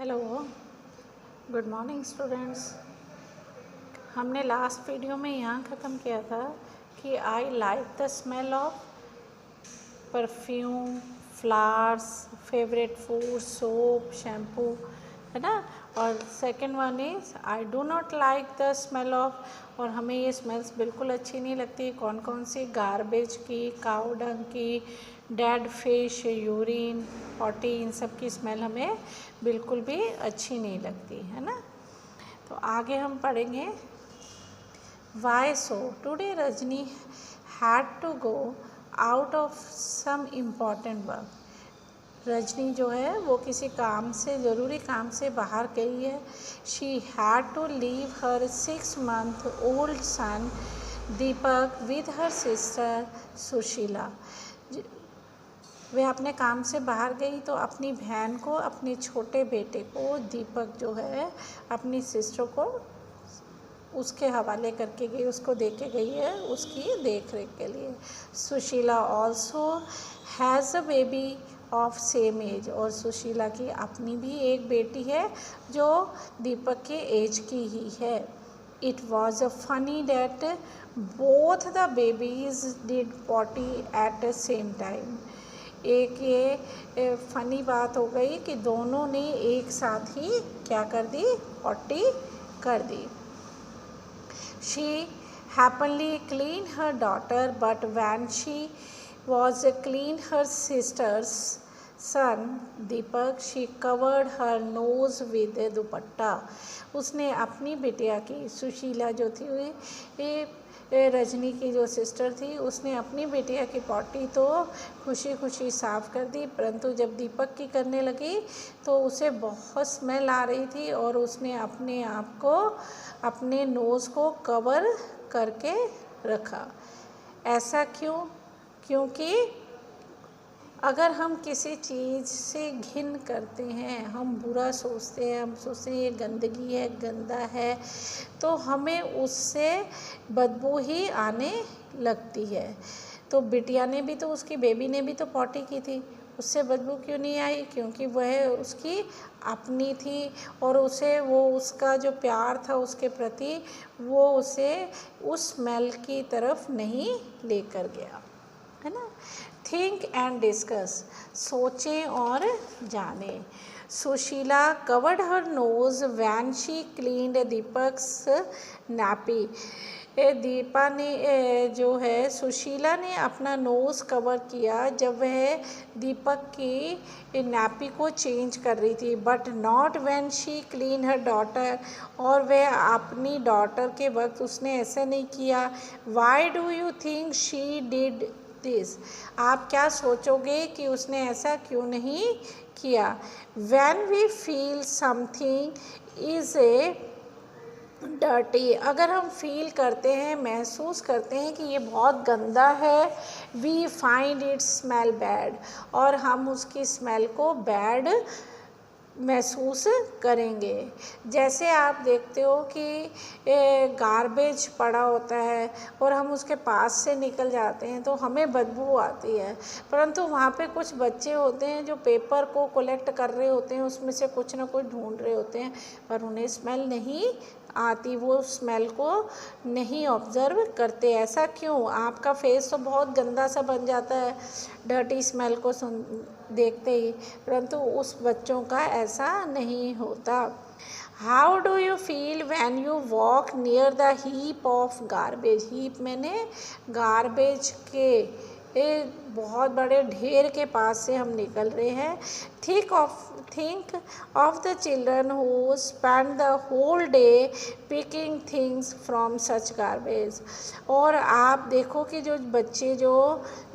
Hello, good morning students. हमने last video में यहाँ ख़त्म किया था कि I like the smell of perfume, flowers, favourite food, soap, shampoo, है ना। और second one is I do not like the smell of, और हमें ये स्मेल्स बिल्कुल अच्छी नहीं लगती। कौन कौन सी? गार्बेज की, काऊ डंग की, डेड फिश, यूरिन, पॉटी, इन सब की स्मेल हमें बिल्कुल भी अच्छी नहीं लगती, है ना। तो आगे हम पढ़ेंगे why so today Rajni had to go out of some important work. Rajni जो है वो किसी काम से, ज़रूरी काम से बाहर गई है। She had to leave her 6 month old son Deepak with her sister Sushila. वह अपने काम से बाहर गई तो अपनी बहन को, अपने छोटे बेटे को दीपक जो है अपनी सिस्टर को उसके हवाले करके गई, उसको दे के गई है उसकी देख रेख के लिए। Sushila also has a baby of same age, और सुशीला की अपनी भी एक बेटी है जो दीपक के एज की ही है। It was a funny that both the babies did potty eight the same time. एक ये फ़नी बात हो गई कि दोनों ने एक साथ ही क्या कर दी? पॉटी कर दी। She happily cleaned her daughter, but when she was clean her sister's son Deepak, she covered her nose with a दुपट्टा। उसने अपनी बिटिया की, सुशीला जो थी, ये रजनी की जो सिस्टर थी, उसने अपनी बिटिया की पॉटी तो खुशी खुशी साफ़ कर दी, परंतु जब दीपक की करने लगी तो उसे बहुत स्मेल आ रही थी और उसने अपने आप को, अपने नोज़ को कवर करके रखा। ऐसा क्यों? क्योंकि अगर हम किसी चीज़ से घिन करते हैं, हम बुरा सोचते हैं, हम सोचते हैं ये गंदगी है, गंदा है, तो हमें उससे बदबू ही आने लगती है। तो बिटिया ने भी तो, उसकी बेबी ने भी तो पॉटी की थी, उससे बदबू क्यों नहीं आई? क्योंकि वह उसकी अपनी थी और उसे, वो उसका जो प्यार था उसके प्रति, वो उसे उस स्मेल की तरफ नहीं लेकर गया, है ना। थिंक एंड डिस्कस, सोचें और जानें। Sushila covered her nose when she cleaned Deepak's nappy. Deepa ने जो है, सुशीला ने अपना नोज़ कवर किया जब वह दीपक की नैपी को चेंज कर रही थी, but not when she clean her daughter, और वह अपनी डॉटर के वक्त उसने ऐसा नहीं किया। Why do you think she did this? आप क्या सोचोगे कि उसने ऐसा क्यों नहीं किया? When we feel something is a dirty, अगर हम फील करते हैं, महसूस करते हैं कि ये बहुत गंदा है, we find it smell bad, और हम उसकी स्मेल को बैड महसूस करेंगे। जैसे आप देखते हो कि गार्बेज पड़ा होता है और हम उसके पास से निकल जाते हैं तो हमें बदबू आती है, परंतु वहाँ पे कुछ बच्चे होते हैं जो पेपर को कलेक्ट कर रहे होते हैं, उसमें से कुछ ना कुछ ढूंढ रहे होते हैं, पर उन्हें स्मेल नहीं आती, वो स्मेल को नहीं ऑब्ज़र्व करते। ऐसा क्यों? आपका फेस तो बहुत गंदा सा बन जाता है डर्टी स्मेल को देखते ही, परंतु उस बच्चों का ऐसा नहीं होता। How do you feel when you walk near the heap of garbage? Heap मैंने गार्बेज के बहुत बड़े ढेर के पास से हम निकल रहे हैं। Think of the children who spend the whole day picking things from such garbage. और आप देखो कि जो बच्चे जो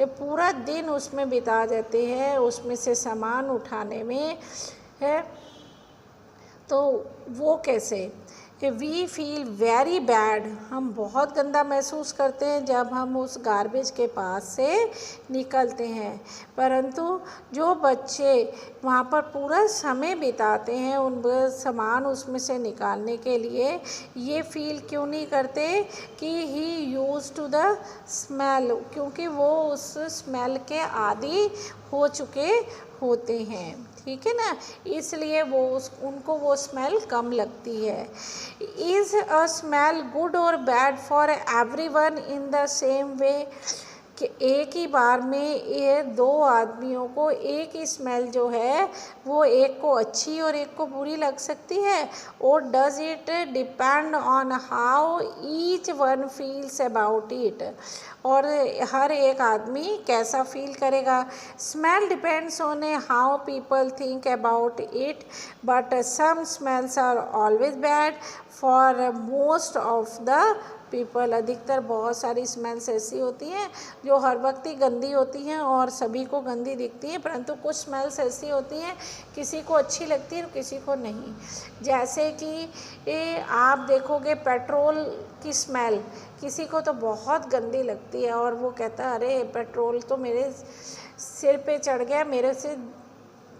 पूरा दिन उसमें बिता देते हैं, उसमें से सामान उठाने में है, तो वो कैसे? वी फील वेरी बैड, हम बहुत गंदा महसूस करते हैं जब हम उस गार्बेज के पास से निकलते हैं, परंतु जो बच्चे वहाँ पर पूरा समय बिताते हैं उन सामान उसमें से निकालने के लिए, ये फील क्यों नहीं करते कि ही यूज टू द स्मेल? क्योंकि वो उस स्मेल के आदी हो चुके होते हैं। ठीक है ना, इसलिए वो उनको वो स्मेल कम लगती है। इज़ अ स्मेल गुड और bad for everyone in the same way, कि एक ही बार में ये दो आदमियों को एक ही स्मेल जो है वो एक को अच्छी और एक को बुरी लग सकती है, और does it depend on how each one feels about it, और हर एक आदमी कैसा फील करेगा। Smell depends on how people think about it, but some smells are always bad for most of the people. अधिकतर बहुत सारी स्मेल्स ऐसी होती हैं जो हर वक्त ही गंदी होती हैं और सभी को गंदी दिखती हैं, परंतु कुछ स्मेल्स ऐसी होती हैं किसी को अच्छी लगती है और किसी को नहीं। जैसे कि आप देखोगे पेट्रोल की स्मेल किसी को तो बहुत गंदी लगती है और वो कहता है अरे पेट्रोल तो मेरे सिर पे चढ़ गया, मेरे से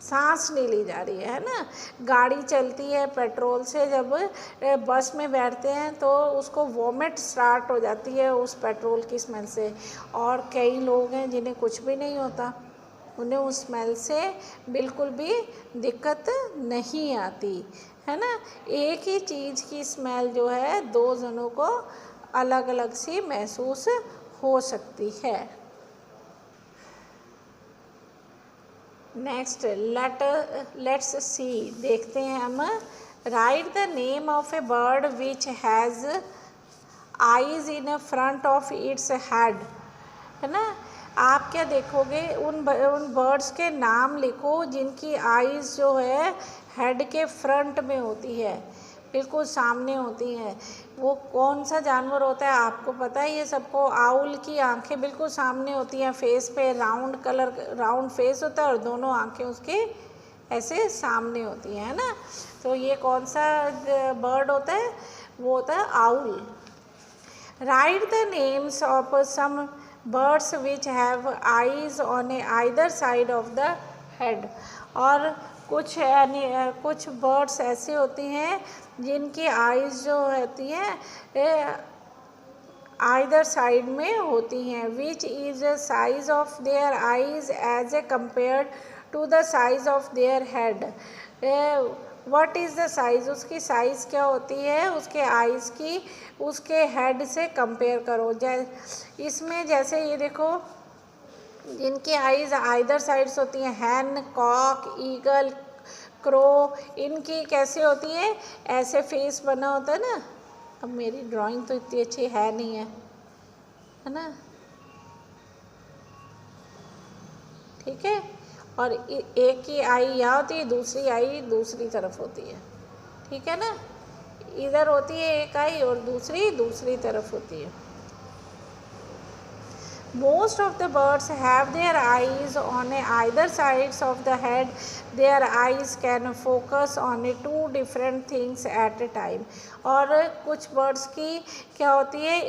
सांस नहीं ली जा रही है ना। गाड़ी चलती है पेट्रोल से, जब बस में बैठते हैं तो उसको वॉमिट स्टार्ट हो जाती है उस पेट्रोल की स्मेल से, और कई लोग हैं जिन्हें कुछ भी नहीं होता, उन्हें उस स्मेल से बिल्कुल भी दिक्कत नहीं आती है ना। एक ही चीज़ की स्मेल जो है दो जनों को अलग अलग सी महसूस हो सकती है। नेक्स्ट लेट्स सी, देखते हैं हम। Right the name of A bird which has eyes in front of its head, है ना। आप क्या देखोगे, उन बर्ड्स के नाम लिखो जिनकी आईज जो है हेड के फ्रंट में होती है, बिल्कुल सामने होती हैं। वो कौन सा जानवर होता है आपको पता है ये सबको। आउल की आंखें बिल्कुल सामने होती हैं, फेस पे राउंड फेस होता है और दोनों आंखें उसके ऐसे सामने होती हैं, है ना। तो ये कौन सा बर्ड होता है, वो होता है owl. Right the names of some birds which have eyes on either side of the head, और कुछ बर्ड्स ऐसे होती हैं जिनकी आइज़ जो होती हैं आइदर साइड में होती हैं। Which is the size of their eyes as a compare to the size of their head. What is the size, उसकी साइज़ क्या होती है उसके आइज़ की, उसके हेड से कंपेयर करो। इसमें जैसे ये देखो, जिनकी आइज़ आइदर साइड्स होती हैं, हैन, कॉक, ईगल, क्रो, इनकी कैसे होती है, ऐसे फेस बना होता है ना। अब मेरी ड्राइंग तो इतनी अच्छी है नहीं है ना, ठीक है। और एक की आई यहाँ होती है, दूसरी आई दूसरी तरफ होती है, ठीक है ना। इधर होती है एक आई और दूसरी तरफ होती है। Most of the birds have their eyes on either sides of the head. Their eyes can focus on two different things at a time. और कुछ बर्ड्स की क्या होती है,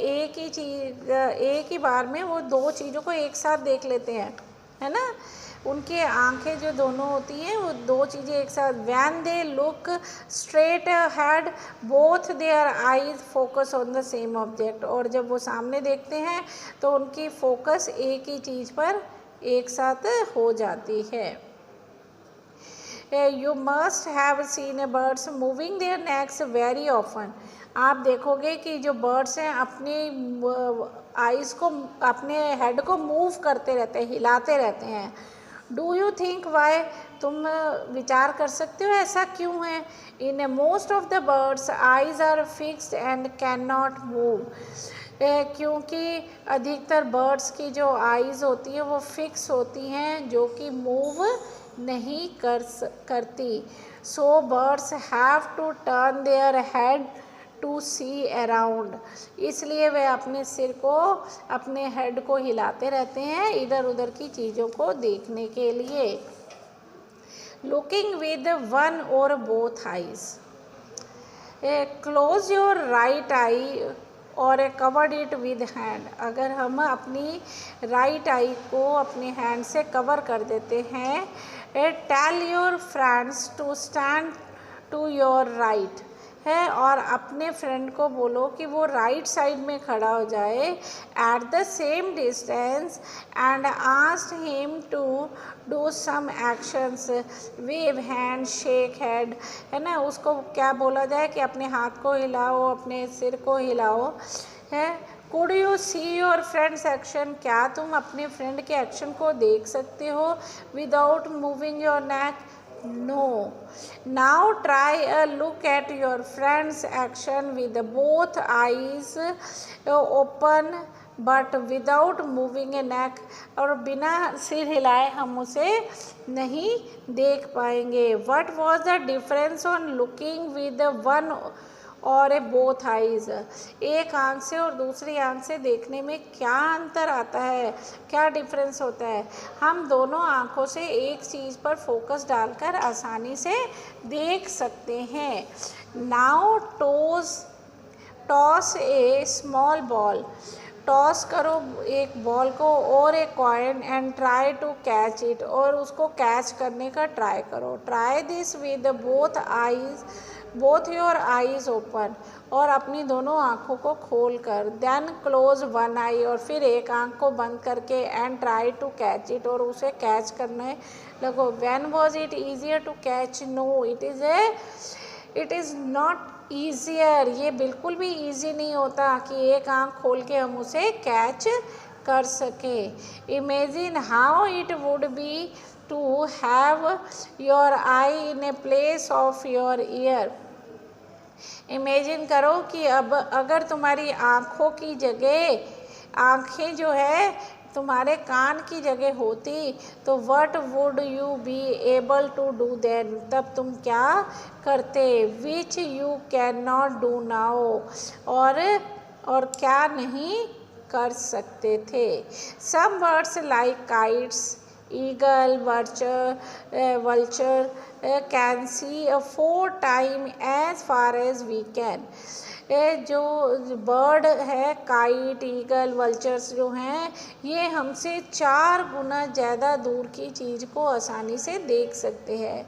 एक ही बार में वो दो चीज़ों को एक साथ देख लेते हैं, है ना। उनकी आंखें जो दोनों होती हैं वो दो चीज़ें एक साथ। When they look straight head both their eyes focus on the same object, और जब वो सामने देखते हैं तो उनकी फोकस एक ही चीज़ पर एक साथ हो जाती है। You must have seen a birds moving their necks very often. आप देखोगे कि जो बर्ड्स हैं अपनी आइज़ को, अपने हेड को मूव करते रहते हैं, हिलाते रहते हैं। डू यू थिंक वाई, तुम विचार कर सकते हो ऐसा क्यों है। In a most of the birds eyes are fixed and can not move, क्योंकि अधिकतर बर्ड्स की जो आइज़ होती है वो फिक्स होती हैं, जो कि मूव नहीं करती। So birds have to turn their head to see around, इसलिए वे अपने सिर को, अपने हेड को हिलाते रहते हैं इधर उधर की चीज़ों को देखने के लिए। लुकिंग विद वन और both eyes, close your right I और कवर्ड इट विद हैंड। अगर हम अपनी राइट आई को अपने हैंड से कवर कर देते हैं। Tell your friends to stand to your right, है और अपने फ्रेंड को बोलो कि वो राइट साइड में खड़ा हो जाए at the same distance and ask him to do some actions, wave hand, shake head, है ना। उसको क्या बोला जाए कि अपने हाथ को हिलाओ, अपने सिर को हिलाओ, है। Could you see your friends action, क्या तुम अपने फ्रेंड के एक्शन को देख सकते हो without moving your neck? No. Now try a look at your friend's action with both eyes open but without moving a neck. और बिना सिर हिलाए हम उसे नहीं देख पाएंगे. What was the difference on looking with one और बोथ आइज़? एक आंख से और दूसरी आंख से देखने में क्या अंतर आता है, क्या डिफरेंस होता है? हम दोनों आंखों से एक चीज़ पर फोकस डालकर आसानी से देख सकते हैं. Now toss a small ball, toss करो एक बॉल को और एक coin and try to catch it, और उसको कैच करने का ट्राई करो. Try this with both your eyes open, और अपनी दोनों आँखों को खोल कर. देन क्लोज वन आई, और फिर एक आँख को बंद करके and try to catch it, और उसे कैच करने लगो. When was it easier to catch? No, it is not easier. ये बिल्कुल भी ईजी नहीं होता कि एक आँख खोल के हम उसे कैच कर सके. Imagine how it would be to have your eye in a place of your ear. Imagine करो कि अब अगर तुम्हारी आँखों की जगह आँखें जो है तुम्हारे कान की जगह होती तो what would you be able to do then? तब तुम क्या करते? Which you can not do now, और क्या नहीं कर सकते थे. Some birds like kites, eagle, vulture can see 4 times as far as we can. जो बर्ड है, काइट, ईगल, वल्चर्स जो हैं, ये हमसे 4 गुना ज़्यादा दूर की चीज़ को आसानी से देख सकते हैं.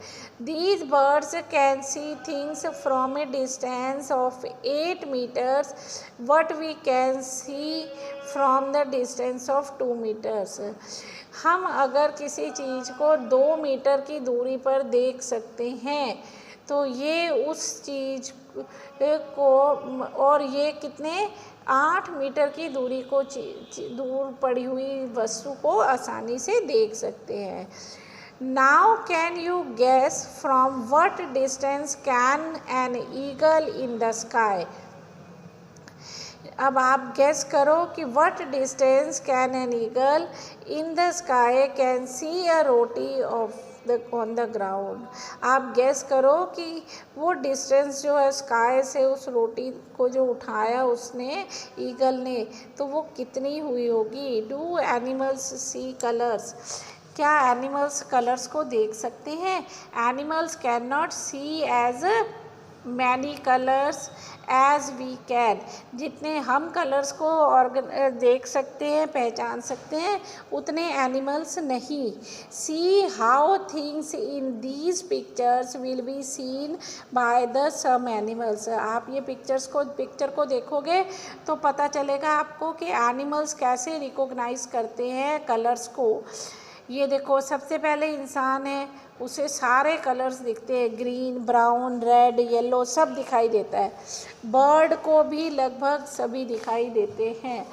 These birds can see things from a distance of 8 meters, what we can see from the distance of 2 meters. हम अगर किसी चीज़ को 2 मीटर की दूरी पर देख सकते हैं तो ये उस चीज़ को, और ये कितने 8 मीटर की दूरी को दूर पड़ी हुई वस्तु को आसानी से देख सकते हैं. Now can you guess from what distance can an eagle in the sky. अब आप गेस करो कि what distance can an eagle in the sky can see a roti off on the ground. आप गैस करो कि वो डिस्टेंस जो है स्काई से उस रोटी को जो उठाया उसने, ईगल ने, तो वो कितनी हुई होगी. Do animals see colours? क्या एनिमल्स कलर्स को देख सकते हैं? Animals can not see as many colours as we can. जितने हम कलर्स को देख सकते हैं, पहचान सकते हैं, उतने एनिमल्स नहीं. See how things in these pictures will be seen by the some animals. आप ये पिक्चर को देखोगे तो पता चलेगा आपको कि एनिमल्स कैसे रिकॉग्नाइज करते हैं कलर्स को. ये देखो, सबसे पहले इंसान है, उसे सारे कलर्स दिखते हैं, ग्रीन, ब्राउन, रेड, येलो, सब दिखाई देता है. बर्ड को भी लगभग सभी दिखाई देते हैं.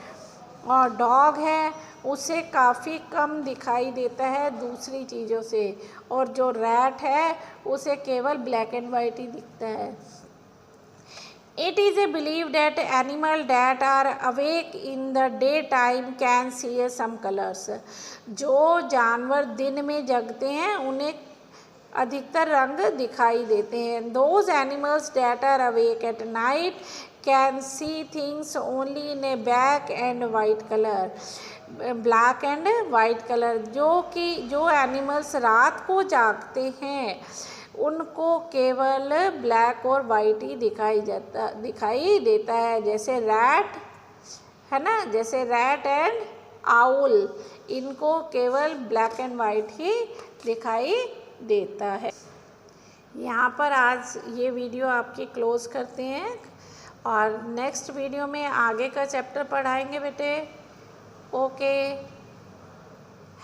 और डॉग है, उसे काफ़ी कम दिखाई देता है दूसरी चीज़ों से. और जो रैट है उसे केवल ब्लैक एंड वाइट ही दिखता है. It is a belief that animals that are awake in the daytime can see some colors. जो जानवर दिन में जगते हैं उन्हें अधिकतर रंग दिखाई देते हैं. Those animals that are awake at night can see things only in a black and white color. Black and white colour. जो एनिमल्स रात को जागते हैं उनको केवल ब्लैक और वाइट ही दिखाई देता है. जैसे रैट है ना, जैसे रैट एंड आउल, इनको केवल ब्लैक एंड वाइट ही दिखाई देता है. यहाँ पर आज ये वीडियो आपकी क्लोज़ करते हैं और नेक्स्ट वीडियो में आगे का चैप्टर पढ़ाएंगे बेटे। Okay,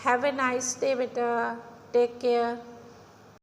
have a nice day बेटा, टेक केयर।